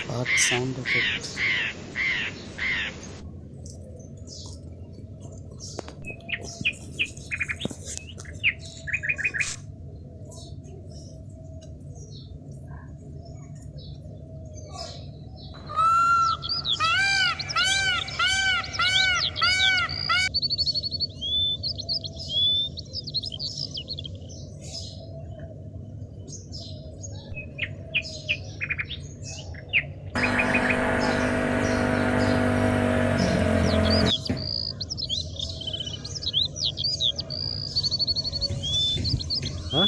Earth sound effect. Huh?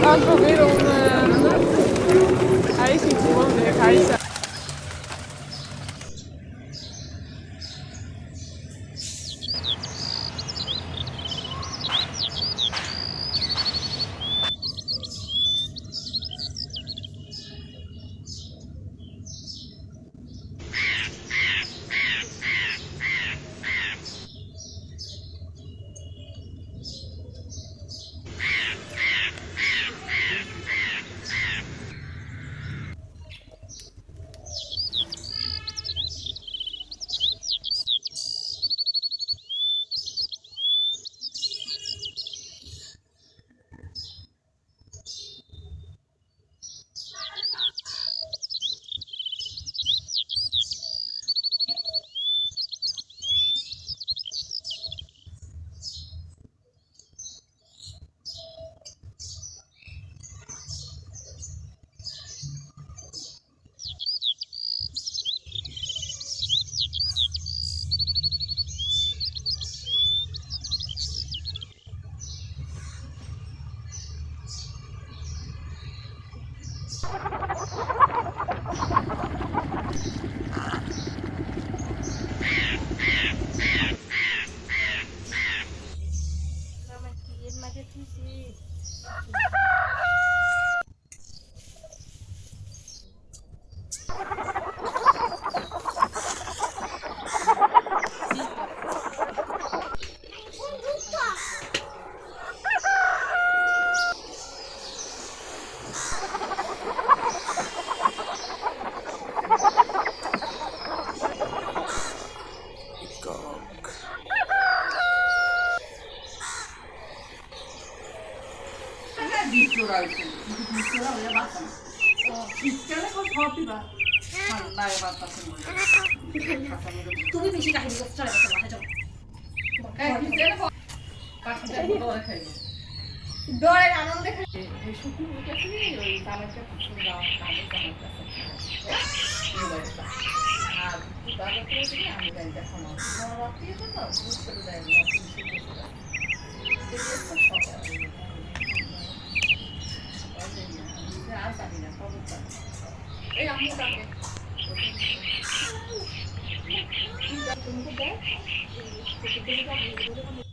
Aan het proberen om hij is niet gewoon weg. Hij is তুমি বেশি কাহিনী করতে চলে গেছে মাঠে যাও ডরের আনন্দে খাই শুকনো উঠেছি ওই দামেরটা কিছু দাম কাগজ দামের কাছে আর বাজার করে দিলে আমি যাই দেখো না তোমার রাত্রি তো বুঝতে দেয় আর জানি না খবর এই আমি তাকে তুমি দেখ